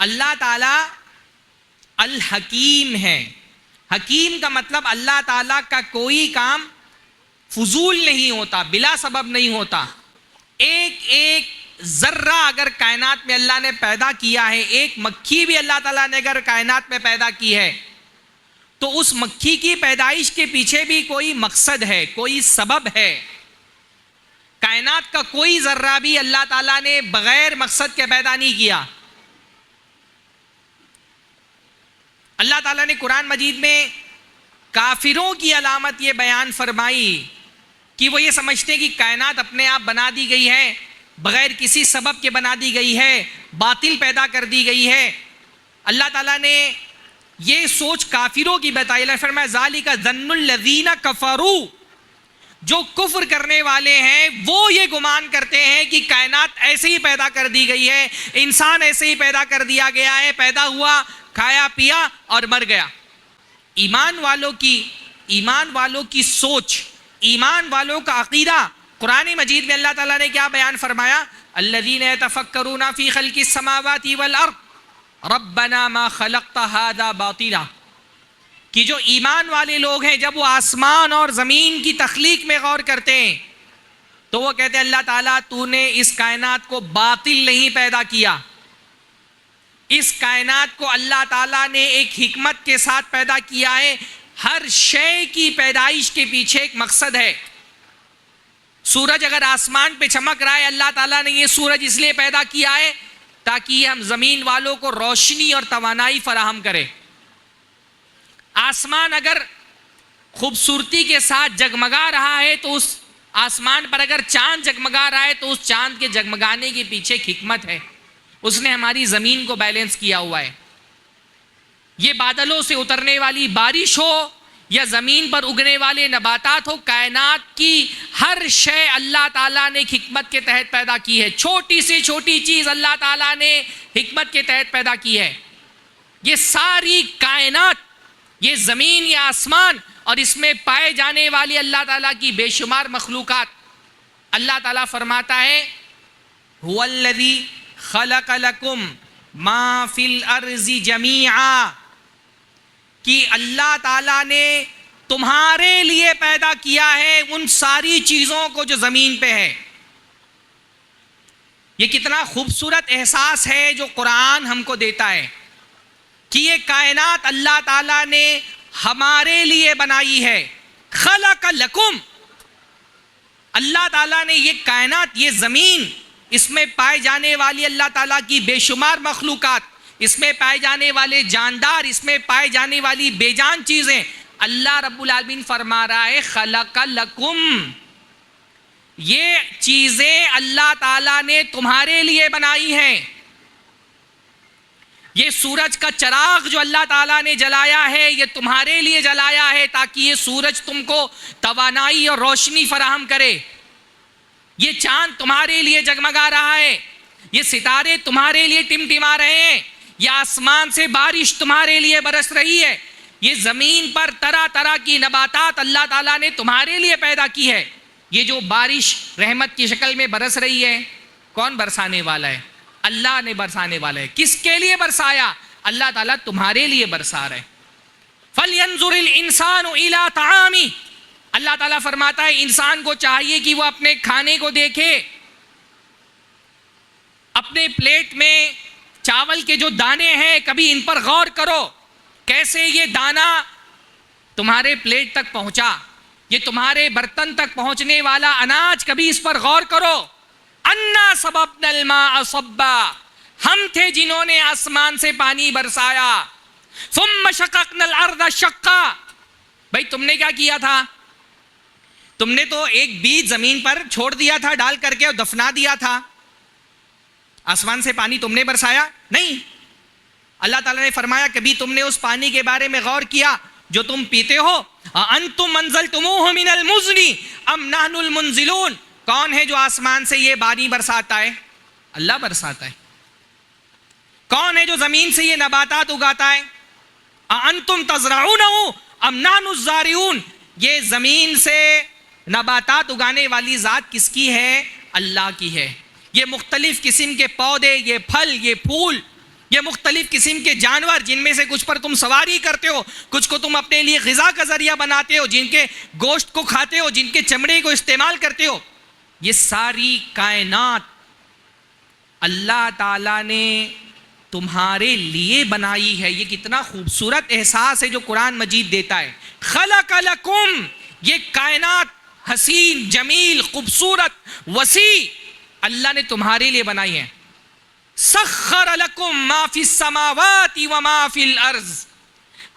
अल्लाह ताला अल हकीम है। हकीम का मतलब अल्लाह ताला का कोई काम फजूल नहीं होता, बिला सबब नहीं होता। एक एक जर्रा अगर कायनात में अल्लाह ने पैदा किया है, एक मक्खी भी अल्लाह ताला ने अगर कायनात में पैदा की है, तो उस मक्खी की पैदाइश के पीछे भी कोई मकसद है, कोई सबब है। कायनात का कोई जर्रा भी अल्लाह ताला ने बगैर मकसद के पैदा नहीं किया। अल्लाह ताला ने कुरान मजीद में काफिरों की अलामत ये बयान फरमाई कि वो ये समझते कि कायनात अपने आप बना दी गई है, बगैर किसी सबब के बना दी गई है, बातिल पैदा कर दी गई है। अल्लाह ताला ने ये सोच काफिरों की बताई। फरमाया ज़ालिका ज़न्नुल लज़ीना कफ़रू, जो कुफ्र करने वाले हैं वो ये गुमान करते हैं कि कायनात ऐसे ही पैदा कर दी गई है, इंसान ऐसे ही पैदा कर दिया गया है, पैदा हुआ, खाया पिया और मर गया। ईमान वालों की सोच, ईमान वालों का अकीदा, कुरान मजीद में अल्लाह ताला ने क्या बयान फरमाया? अल्लज़ीना यतफ़क्करूना फ़ी ख़ल्क़िस समावाति वल अर्ज़ रब्बना मा ख़लक़्ता हाज़ा बातिला, कि जो ईमान वाले लोग हैं जब वो आसमान और ज़मीन की तख्लीक में गौर करते हैं तो वो कहते हैं अल्लाह ताला तूने इस कायनात को बातिल नहीं पैदा किया, इस कायनात को अल्लाह ताला ने एक हिकमत के साथ पैदा किया है। हर शय की पैदाइश के पीछे एक मकसद है। सूरज अगर आसमान पे चमक रहा है, अल्लाह ताला ने ये सूरज इसलिए पैदा किया है ताकि हम ज़मीन वालों को रोशनी और तवानाई फराहम करे। आसमान अगर खूबसूरती के साथ जगमगा रहा है तो उस आसमान पर अगर चांद जगमगा रहा है तो उस चांद के जगमगाने के पीछे एक हिकमत है, उसने हमारी ज़मीन को बैलेंस किया हुआ है। ये बादलों से उतरने वाली बारिश हो या ज़मीन पर उगने वाले नबातात हो, कायनात की हर शय अल्लाह ताला ने हिकमत के तहत पैदा की है। छोटी से छोटी चीज़ अल्लाह ताला ने हिकमत के तहत पैदा की है। ये सारी कायनात, ये ज़मीन, ये आसमान और इसमें पाए जाने वाली अल्लाह ताला की बेशुमार मखलूक़ात, अल्लाह ताला फरमाता है हुवल्लज़ी खलक़ लकुम मा फिल अर्ज़ि जमीआ, कि अल्लाह ताला ने तुम्हारे लिए पैदा किया है उन सारी चीज़ों को जो ज़मीन पे है। ये कितना खूबसूरत एहसास है जो कुरान हमको देता है कि ये कायनात अल्लाह ताला ने हमारे लिए बनाई है। खलक़ लकुम, अल्लाह ताला ने ये कायनात, ये ज़मीन, इसमें पाए जाने वाली अल्लाह ताला की बेशुमार मखलूक़ात, इसमें पाए जाने वाले जानदार, इसमें पाए जाने वाली बेजान चीज़ें, अल्लाह रब्बुल आलमीन फरमा रहा है खलक़ लकुम, ये चीज़ें अल्लाह ताला ने तुम्हारे लिए बनाई हैं। ये सूरज का चिराग जो अल्लाह ताला ने जलाया है ये तुम्हारे लिए जलाया है ताकि ये सूरज तुमको तवानाई और रोशनी फराहम करे। ये चांद तुम्हारे लिए जगमगा रहा है, ये सितारे तुम्हारे लिए टिमटिमा रहे हैं, ये आसमान से बारिश तुम्हारे लिए बरस रही है, ये ज़मीन पर तरह तरह की नबातात अल्लाह ताला ने तुम्हारे लिए पैदा की है। ये जो बारिश रहमत की शक्ल में बरस रही है, कौन बरसाने वाला है? अल्लाह ने बरसाने वाला है। किसके लिए बरसाया? अल्लाह ताला तुम्हारे लिए बरसा रहे। फलयंजुरिल इंसानु इला तामी, अल्लाह ताला फरमाता है इंसान को चाहिए कि वो अपने खाने को देखे। अपने प्लेट में चावल के जो दाने हैं कभी इन पर गौर करो, कैसे ये दाना तुम्हारे प्लेट तक पहुंचा, ये तुम्हारे बर्तन तक पहुंचने वाला अनाज, कभी इस पर गौर करो। अन्ना सबबनल माअ सब्बा, हम थे जिन्होंने आसमान से पानी बरसाया। सुम्मा शक़क़नल अर्ज़ शक़्क़ा, भाई तुमने क्या किया था? तुमने तो एक बीज जमीन पर छोड़ दिया था डाल करके और दफना दिया था। आसमान से पानी तुमने बरसाया नहीं। अल्लाह ताला ने फरमाया कभी तुमने उस पानी के बारे में गौर किया जो तुम पीते हो? अंतुम मंज़लतुमूहु मिनल मुज़्नी अम नहनुल मुंज़िलून, कौन है जो आसमान से ये पानी बरसाता है? अल्लाह बरसाता है। कौन है जो जमीन से ये नबातात उगाता है? अंतुम तज़रऊनहु अम नहनुज़ ज़ारिऊन, ये जमीन से नबातात उगाने वाली ज़ात किसकी है? अल्लाह की है। ये मुख्तलिफ किस्म के पौधे, ये फल, ये फूल, ये मुख्तलिफ किस्म के जानवर जिनमें से कुछ पर तुम सवारी करते हो, कुछ को तुम अपने लिए ग़िज़ा का ज़रिया बनाते हो, जिनके गोश्त को खाते हो, जिनके चमड़े को इस्तेमाल करते हो, ये सारी कायनात अल्लाह ताला ने तुम्हारे लिए बनाई है। ये कितना खूबसूरत एहसास है जो कुरान मजीद देता है। खलक़ लकुम, ये कायनात हसीन, जमील, खूबसूरत, वसी अल्लाह ने तुम्हारे लिए बनाई है। सख्खर लकुम मा फिस समावाति व मा फिल अर्ज़,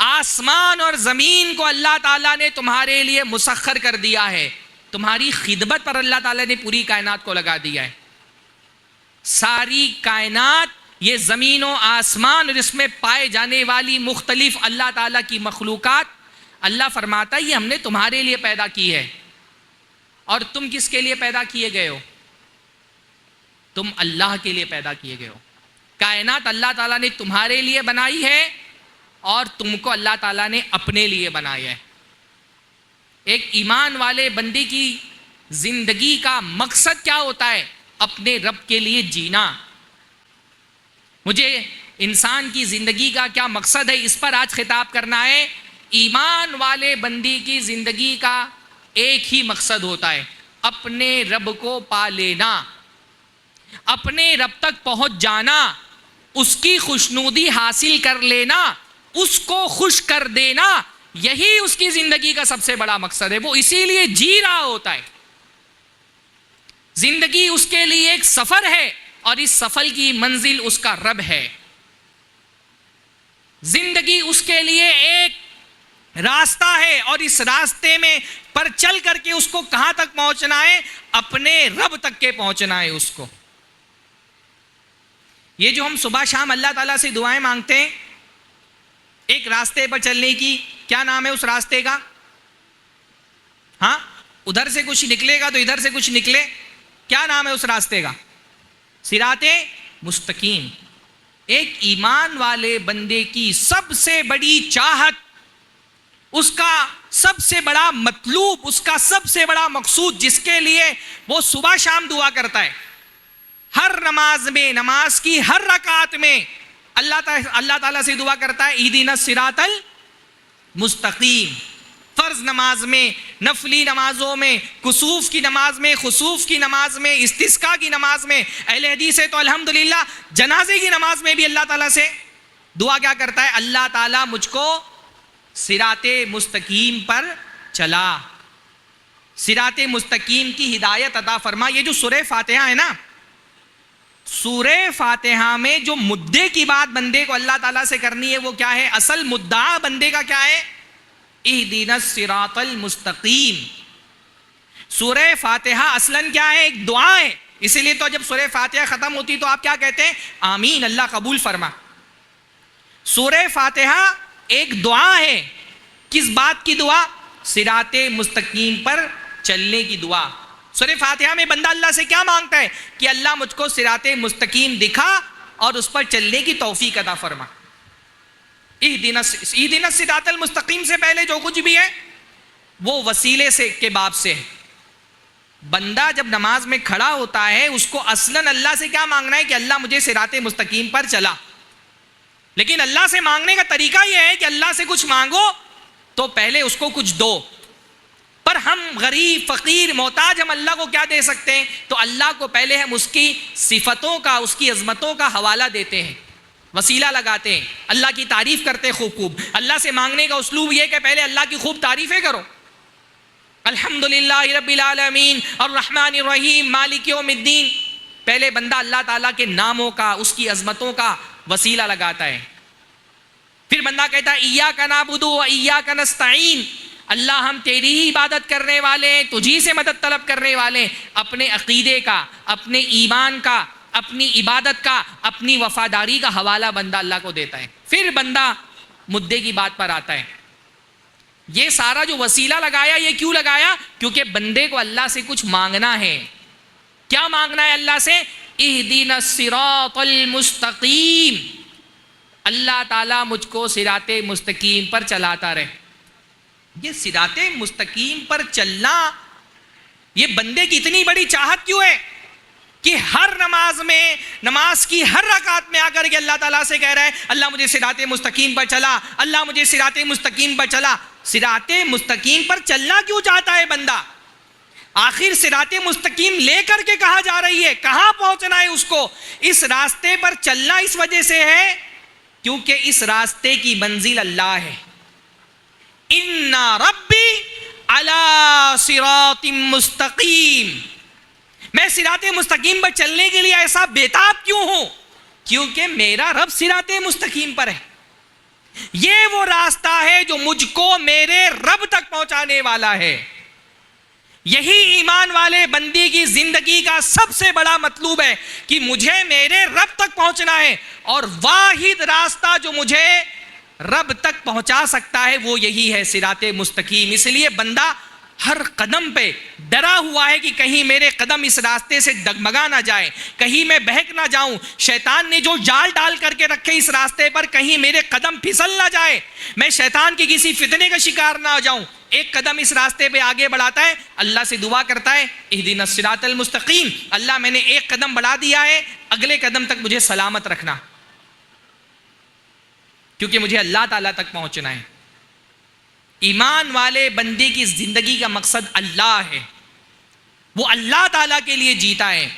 आसमान और ज़मीन को अल्लाह ताला ने तुम्हारे लिए मुसख्खर कर दिया है। तुम्हारी खिदमत पर अल्लाह ताला ने पूरी कायनात को लगा दिया है। सारी कायनात, ये ज़मीन और आसमान और इसमें पाए जाने वाली मुख्तलिफ अल्लाह ताला की मखलूक़ात, अल्लाह फरमाता है ये हमने तुम्हारे लिए पैदा की है। और तुम किसके लिए पैदा किए गए हो? तुम अल्लाह के लिए पैदा किए गए हो। कायनात अल्लाह ताला ने तुम्हारे लिए बनाई है और तुमको अल्लाह ताला ने अपने लिए बनाया है। एक ईमान वाले बंदे की जिंदगी का मकसद क्या होता है? अपने रब के लिए जीना। मुझे इंसान की जिंदगी का क्या मकसद है, इस पर आज खिताब करना है। ईमान वाले बंदी की जिंदगी का एक ही मकसद होता है, अपने रब को पा लेना, अपने रब तक पहुंच जाना, उसकी खुशनुदी हासिल कर लेना, उसको खुश कर देना। यही उसकी जिंदगी का सबसे बड़ा मकसद है। वो इसीलिए जी रहा होता है। जिंदगी उसके लिए एक सफर है और इस सफर की मंजिल उसका रब है। जिंदगी उसके लिए एक रास्ता है और इस रास्ते में पर चल करके उसको कहां तक पहुंचना है? अपने रब तक के पहुंचना है उसको। ये जो हम सुबह शाम अल्लाह ताला से दुआएं मांगते हैं एक रास्ते पर चलने की, क्या नाम है उस रास्ते का? हाँ, उधर से कुछ निकलेगा तो इधर से कुछ निकले, क्या नाम है उस रास्ते का? सिराते मुस्तकीम। एक ईमान वाले बंदे की सबसे बड़ी चाहत, उसका सबसे बड़ा मतलूब, उसका सबसे बड़ा मकसूद, जिसके लिए वो सुबह शाम दुआ करता है, हर नमाज में, नमाज की हर रकात में अल्लाह ताला से दुआ करता है, इहदिना सिरातल मुस्तकीम। फर्ज नमाज में, नफली नमाजों में, कुसूफ की नमाज में, खुसूफ की नमाज में, इस्तिस्का की नमाज में, अहले हदीस है तो अल्हम्दुलिल्लाह जनाजे की नमाज में भी अल्लाह ताला से दुआ क्या करता है? अल्लाह ताला मुझको सिराते मुस्तकीम पर चला, सिराते मुस्तकीम की हिदायत अता फरमा। ये जो सूरह फातिहा है ना, सूरह फातिहा में जो मुद्दे की बात बंदे को अल्लाह ताला से करनी है वो क्या है? असल मुद्दा बंदे का क्या है? इहदिनस सिरातल मुस्तकीम। सूरह फातिहा असलन क्या है? एक दुआ है। इसीलिए तो जब सूरह फातिहा खत्म होती तो आप क्या कहते हैं? आमीन, अल्लाह कबूल फरमा। सूरह फातिहा एक दुआ है। किस बात की दुआ? सिराते मुस्तकीम पर चलने की दुआ। सूरह फातिहा में बंदा अल्लाह से क्या मांगता है? कि अल्लाह मुझको सिराते मुस्तकीम दिखा और उस पर चलने की तौफीक अता फरमा। इहदिना सिरातल मुस्तकीम से पहले जो कुछ भी है वो वसीले से के बाब से है। बंदा जब नमाज में खड़ा होता है उसको असलन अल्लाह से क्या मांगना है? कि अल्लाह मुझे सिराते मुस्तकीम पर चला। लेकिन अल्लाह से मांगने का तरीका यह है कि अल्लाह से कुछ मांगो तो पहले उसको कुछ दो। पर हम गरीब, फकीर, मोहताज, हम अल्लाह को क्या दे सकते हैं? तो अल्लाह को पहले हम उसकी सिफतों का, उसकी अजमतों का हवाला देते हैं, वसीला लगाते हैं, अल्लाह की तारीफ करते हैं खूब। अल्लाह से मांगने का उसलूब यह कि पहले अल्लाह की खूब तारीफें करो। अल्हम्दुलिल्लाह रब्बिल आलमीन अर्रहमानिर रहीम मालिक यौमिद्दीन। पहले बंदा अल्लाह ताला के नामों का, उसकी अजमतों का वसीला लगाता है। फिर बंदा कहता है इय्याका नअबुदु व इय्याका नस्तईन, अल्लाह हम तेरी ही इबादत करने वाले हैं, तुझी से मदद तलब करने वाले। अपने अकीदे का, अपने ईमान का, अपनी इबादत का, अपनी वफादारी का हवाला बंदा अल्लाह को देता है। फिर बंदा मुद्दे की बात पर आता है। ये सारा जो वसीला लगाया, ये क्यों लगाया? क्योंकि बंदे को अल्लाह से कुछ मांगना है। क्या मांगना है अल्लाह से? इहदिनस सिरातल मुस्तकीम, अल्लाह ताला मुझको सिराते मुस्तकीम पर चलाता रहे। ये सिराते मुस्तकीम पर चलना, ये बंदे की इतनी बड़ी चाहत क्यों है? कि हर नमाज में, नमाज की हर रकात में आकर के अल्लाह ताला से कह रहा है अल्लाह मुझे सिराते मुस्तकीम पर चला, अल्लाह मुझे सिराते मुस्तकीम पर चला। सिराते मुस्तकीम पर चलना क्यों चाहता है बंदा? आखिर सिराते मुस्तकीम लेकर के कहां जा रही है, कहां पहुंचना है उसको? इस रास्ते पर चलना इस वजह से है क्योंकि इस रास्ते की मंजिल अल्लाह है। इन्ना रब्बी अला सिरातिम मुस्तकीम, मैं सिराते मुस्तकीम पर चलने के लिए ऐसा बेताब क्यों हूं? क्योंकि मेरा रब सिराते मुस्तकीम पर है। ये वो रास्ता है जो मुझको मेरे रब तक पहुंचाने वाला है। यही ईमान वाले बंदी की जिंदगी का सबसे बड़ा मतलूब है कि मुझे मेरे रब तक पहुंचना है, और वाहिद रास्ता जो मुझे रब तक पहुंचा सकता है वो यही है, सिराते मुस्तकीम। इसलिए बंदा हर कदम पे डरा हुआ है कि कहीं मेरे कदम इस रास्ते से डगमगा ना जाए, कहीं मैं बहक ना जाऊं। शैतान ने जो जाल डाल करके रखे इस रास्ते पर, कहीं मेरे कदम फिसल ना जाए, मैं शैतान की किसी फितने का शिकार ना हो जाऊं। एक कदम इस रास्ते पे आगे बढ़ाता है, अल्लाह से दुआ करता है इहदिनस सिरातल मुस्तकीम, अल्लाह मैंने एक कदम बढ़ा दिया है, अगले कदम तक मुझे सलामत रखना, क्योंकि मुझे अल्लाह ताला तक पहुंचना है। ईमान वाले बंदे की जिंदगी का मकसद अल्लाह है, वो अल्लाह ताला के लिए जीता है।